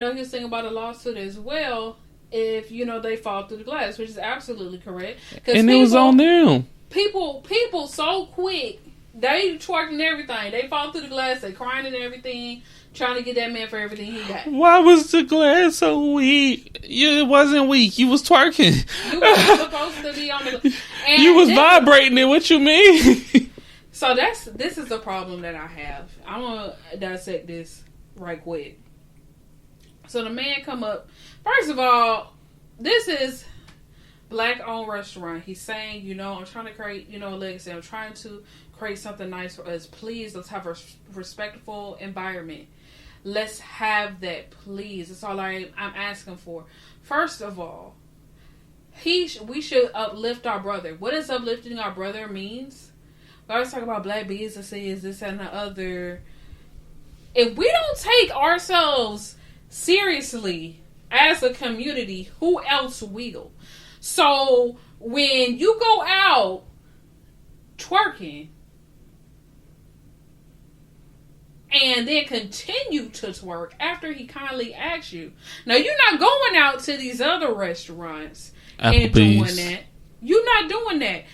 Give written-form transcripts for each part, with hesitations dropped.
know, he was thinking about a lawsuit as well if, you know, they fall through the glass, which is absolutely correct. And it was on them. People so quick. They twerking everything. They fall through the glass. They crying and everything, trying to get that man for everything he got. Why was the glass so weak? It wasn't weak. You was twerking. You were supposed to be on the. And you was vibrating it. What you mean? So this is the problem that I have. I'm gonna dissect this right quick. So the man come up. First of all, this is black-owned restaurant. He's saying, you know, I'm trying to create, you know, a legacy. I'm trying to create something nice for us. Please, let's have a respectful environment. Let's have that, please. That's all I'm asking for. First of all, we should uplift our brother. What does uplifting our brother means? We always talk about black businesses, this and the other. If we don't take ourselves seriously as a community, who else will? So when you go out twerking and then continue to twerk after he kindly asks you, now you're not going out to these other restaurants and doing that. You're not doing that.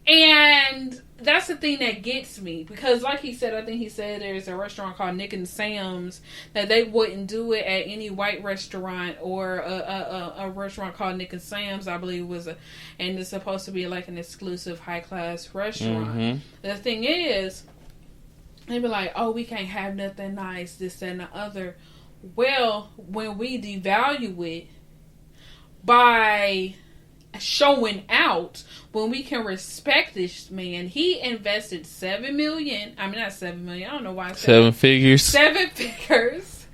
And that's the thing that gets me, because like he said, I think he said there's a restaurant called Nick and Sam's that they wouldn't do it at any white restaurant, or a restaurant called Nick and Sam's, I believe was and it's supposed to be like an exclusive high class restaurant. Mm-hmm. The thing is, they be like, oh, we can't have nothing nice, this and the other. Well, when we devalue it by showing out, when we can respect this man, he invested $7 million. I mean, not $7 million. I don't know why I said seven figures. 7 figures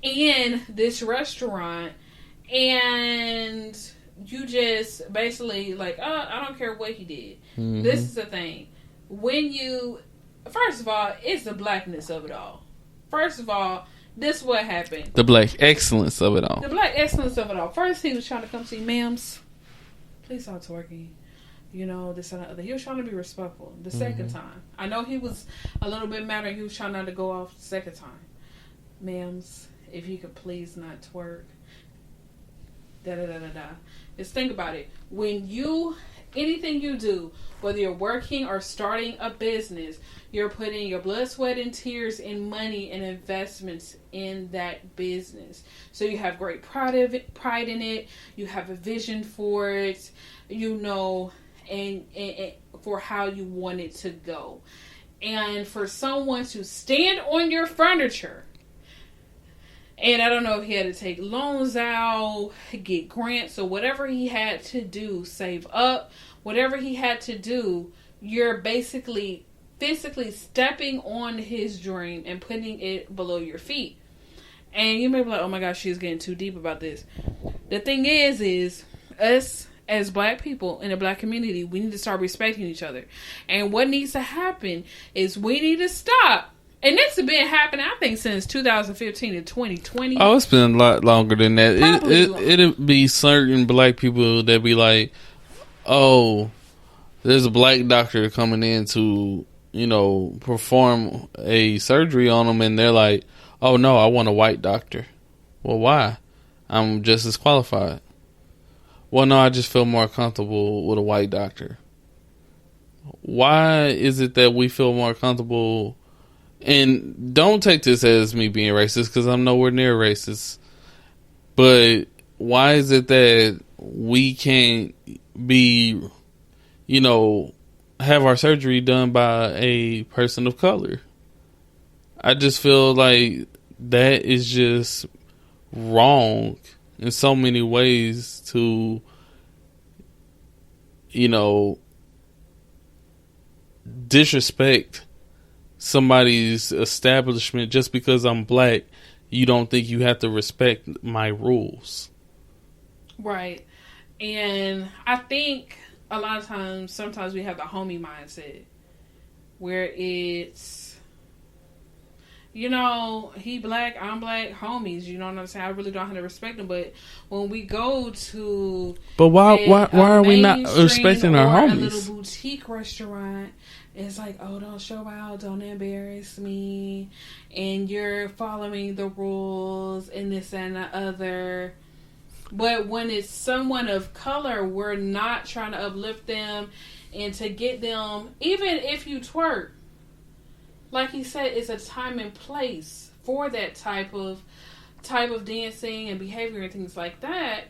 in this restaurant, and you just basically like, oh, I don't care what he did. Mm-hmm. This is the thing. When you, first of all, it's the blackness of it all. First of all, this is what happened. The black excellence of it all. The black excellence of it all. First, he was trying to come see ma'ams. Please stop twerking. You know, this and the other. He was trying to be respectful. The second time. I know he was a little bit mad. He was trying not to go off the second time. Ma'ams, if you could please not twerk. Da-da-da-da-da. Just think about it. When anything you do, whether you're working or starting a business, you're putting your blood, sweat, and tears and money and investments in that business. So you have great pride in it. You have a vision for it, you know, and for how you want it to go. And for someone to stand on your furniture, and I don't know if he had to take loans out, get grants, or whatever he had to do, save up, whatever he had to do, you're basically physically stepping on his dream and putting it below your feet. And you may be like, oh my gosh, she's getting too deep about this. The thing is us as black people in the black community, we need to start respecting each other. And what needs to happen is we need to stop. And this has been happening, I think, since 2015 to 2020. Oh, it's been a lot longer than that. It'd be certain black people that be like, oh, there's a black doctor coming in to, you know, perform a surgery on them, and they're like, oh no, I want a white doctor. Well, why? I'm just as qualified. Well, no, I just feel more comfortable with a white doctor. Why is it that we feel more comfortable? And don't take this as me being racist, because I'm nowhere near racist. But why is it that we can't be, you know, have our surgery done by a person of color? I just feel like that is just wrong in so many ways to, you know, disrespect somebody's establishment just because I'm black. You don't think you have to respect my rules. Right. And I think a lot of times, sometimes we have the homie mindset where it's, you know, he black, I'm black, homies, you know what I'm saying? I really don't have to respect them. But when we go to, but why are we not respecting our homies? A little boutique restaurant, it's like, oh, don't show out, don't embarrass me, and you're following the rules and this and the other. But when it's someone of color, we're not trying to uplift them and to get them, even if you twerk, like he said, it's a time and place for that type of dancing and behavior and things like that.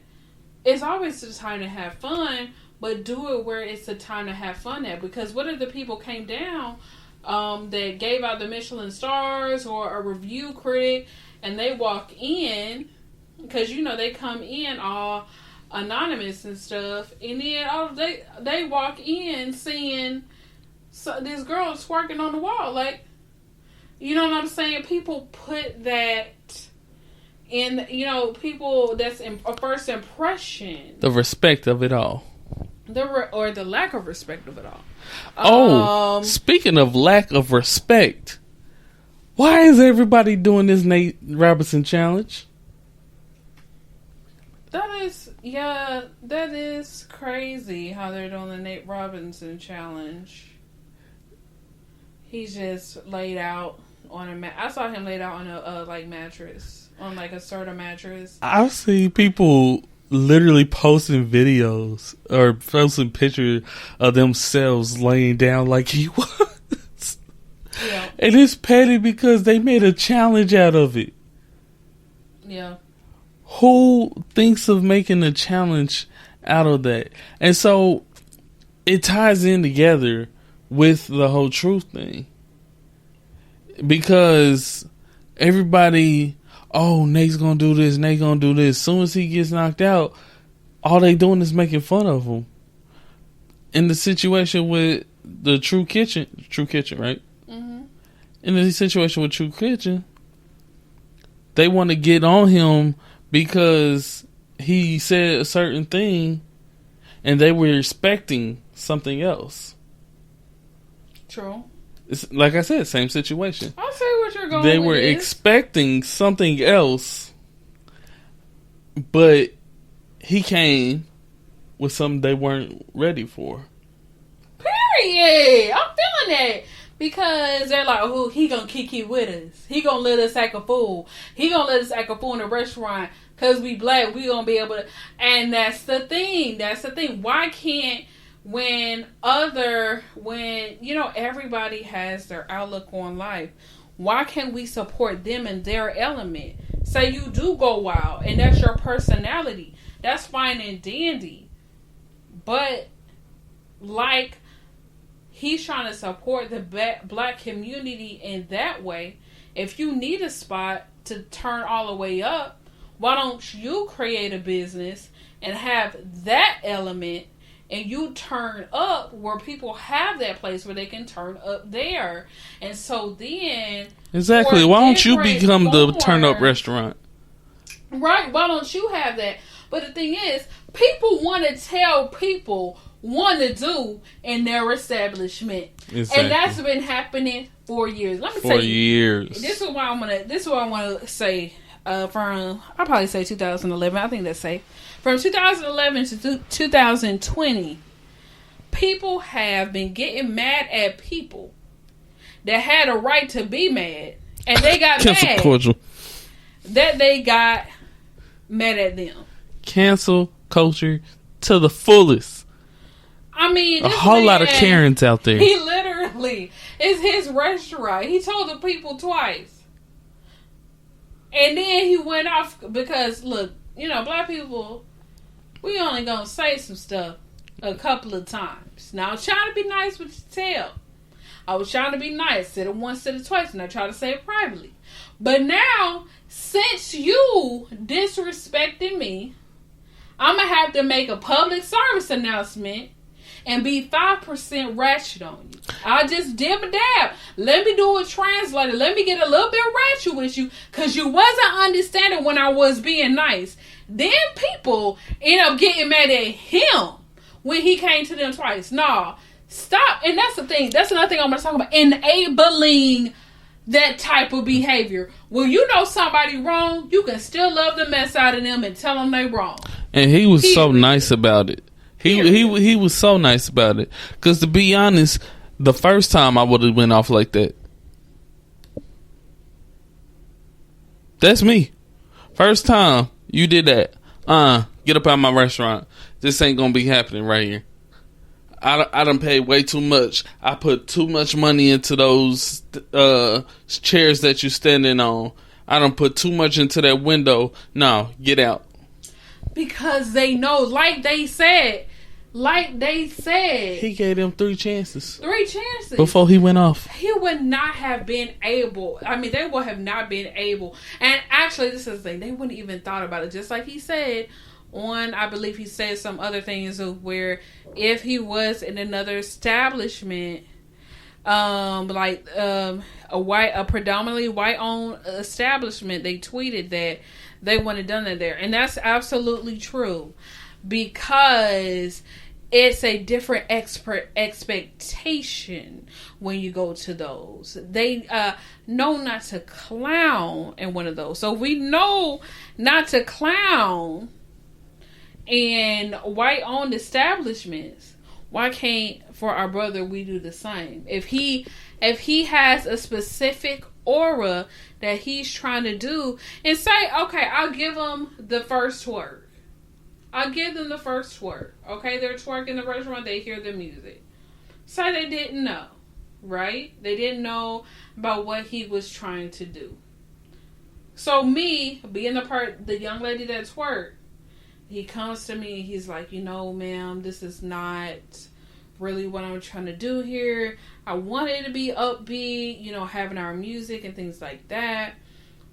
It's always the time to have fun, but do it where it's the time to have fun at. Because what if the people came down that gave out the Michelin stars or a review critic, and they walk in, because you know they come in all anonymous and stuff, and then they walk in seeing this girl twerking on the wall, like, you know what I'm saying? People put that in, you know, people, that's a first impression. The respect of it all. Or the lack of respect of it all. Oh, speaking of lack of respect, why is everybody doing this Nate Robinson challenge? That is crazy how they're doing the Nate Robinson challenge. He's just laid out on a I saw him laid out on a like mattress, on like a Serta mattress. I've seen people literally posting videos or posting pictures of themselves laying down like he was. Yeah. And it's petty because they made a challenge out of it. Yeah. Who thinks of making a challenge out of that? And so it ties in together with the whole truth thing. Because everybody, oh, Nate's gonna do this, Nate's gonna do this. As soon as he gets knocked out, all they doing is making fun of him. In the situation with the True Kitchen, right? Mm-hmm. In the situation with True Kitchen, they want to get on him because he said a certain thing and they were expecting something else. True. It's, like I said, same situation. I'll say what you're going They with were expecting something else, but he came with something they weren't ready for. Period. I'm feeling that. Because they're like, oh, he gonna kiki with us. He gonna let us act a fool. He gonna let us act a fool in a restaurant. Because we black, we gonna be able to. And that's the thing. Why can't, when you know, everybody has their outlook on life, why can't we support them in their element? Say you do go wild and that's your personality. That's fine and dandy. But, like, he's trying to support the black community in that way. If you need a spot to turn all the way up, why don't you create a business and have that element, and you turn up where people have that place where they can turn up there. And so then... Exactly. Why don't you become the turn up restaurant? Right. Why don't you have that? But the thing is, people want to tell people want to do in their establishment. Exactly. And that's been happening for years. Let me tell you. For years. This is what I want to say from, I'll probably say 2011. I think that's safe. From 2011 to 2020, people have been getting mad at people that had a right to be mad. And they got mad culture. That they got mad at them. Cancel culture to the fullest. I mean, a whole lot of Karens out there. He literally, it's his restaurant. He told the people twice. And then he went off because, look, you know, black people, we only gonna say some stuff a couple of times. Now, I was trying to be nice with the tail. I was trying to be nice. Said it once, said it twice, and I tried to say it privately. But now, since you disrespected me, I'm going to have to make a public service announcement and be 5% ratchet on you. I'll just dib a dab. Let me do a translator. Let me get a little bit ratchet with you because you wasn't understanding when I was being nice. Then people end up getting mad at him when he came to them twice. Nah, stop. And that's the thing. That's another thing I'm going to talk about. Enabling that type of behavior. When you know somebody wrong, you can still love the mess out of them and tell them they wrong. And he was so nice about it. He was so nice about it. Because to be honest, The first time I would have went off like that. That's me. First time you did that. Get up out of my restaurant. This ain't gonna be happening right here. I done paid way too much. I put too much money into those chairs that you standing on. I done put too much into that window. No, get out. Because they know, like they said. He gave them 3 chances. 3 chances. Before he went off. He would not have been able. I mean, they would have not been able. And actually, this is the thing. They wouldn't even thought about it. Just like he said I believe he said some other things of where if he was in another establishment, a predominantly white owned establishment, they tweeted that they wouldn't have done that there. And that's absolutely true. Because it's a different expectation when you go to those. They know not to clown in one of those. So we know not to clown in white-owned establishments. Why can't, for our brother, we do the same? If he has a specific aura that he's trying to do, and say, okay, I'll give him the first twerk. I'll give them the first twerk. Okay, they're twerking in the restaurant. They hear the music. Say they didn't know, right? They didn't know about what he was trying to do. So me, being the young lady that twerked, he comes to me and he's like, ma'am, this is not really what I'm trying to do here. I want it to be upbeat, having our music and things like that.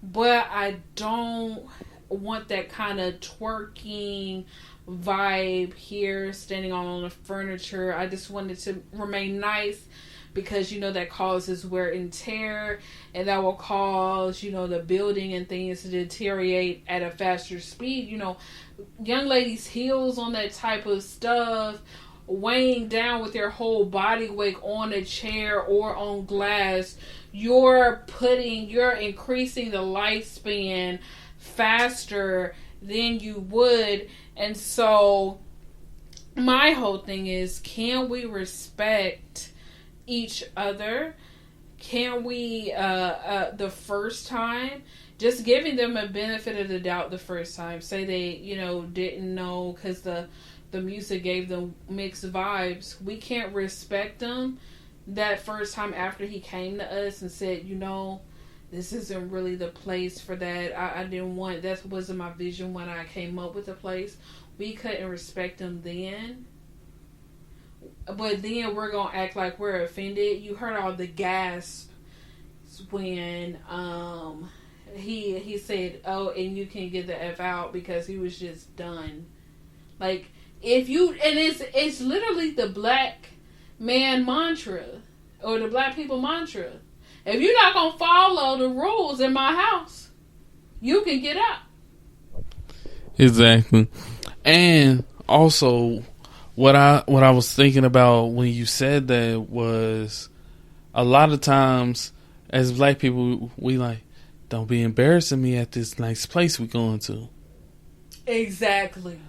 But I don't want that kind of twerking vibe here, standing on the furniture. I just wanted to remain nice because that causes wear and tear, and that will cause the building and things to deteriorate at a faster speed. Young ladies' heels on that type of stuff, weighing down with their whole body weight on a chair or on glass, you're increasing the lifespan faster than you would. And so my whole thing is, can we respect each other? Can we the first time, just giving them a benefit of the doubt the first time, say they didn't know because the music gave them mixed vibes, we can't respect them that first time after he came to us and said, this isn't really the place for that. I didn't want, that wasn't my vision when I came up with the place. We couldn't respect them then. But then we're going to act like we're offended. You heard all the gasps when he said, oh, and you can get the F out, because he was just done. Like, it's literally the black man mantra, or the black people mantra. If you're not going to follow the rules in my house, you can get out. Exactly. And also, what I was thinking about when you said that was, a lot of times as black people, we like, don't be embarrassing me at this nice place we going to. Exactly.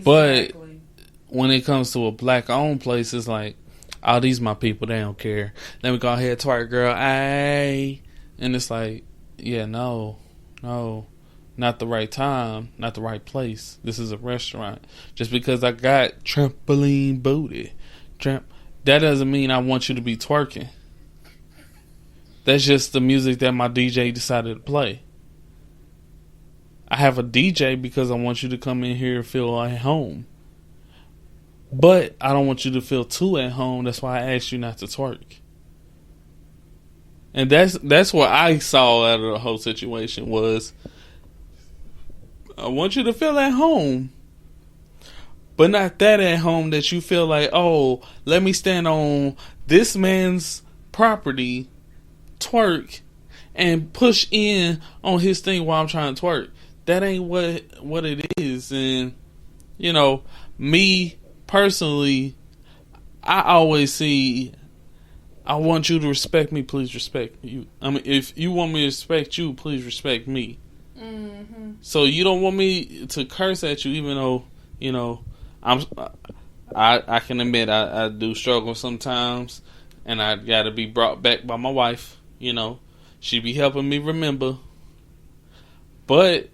But when it comes to a black owned place, it's like, oh, these my people, they don't care. Let me go ahead, twerk, girl. Aye. And it's like, yeah, no, not the right time, not the right place. This is a restaurant. Just because I got trampoline booty, that doesn't mean I want you to be twerking. That's just the music that my DJ decided to play. I have a DJ because I want you to come in here and feel at home. But I don't want you to feel too at home. That's why I asked you not to twerk. And that's what I saw out of the whole situation was, I want you to feel at home. But not that at home that you feel like, oh, let me stand on this man's property, twerk, and push in on his thing while I'm trying to twerk. That ain't what it is. And, me personally, I always see, I want you to respect me, please respect you. I mean, if you want me to respect you, please respect me. Mm-hmm. So you don't want me to curse at you, even though, I can admit I do struggle sometimes and I got to be brought back by my wife. She be helping me remember. But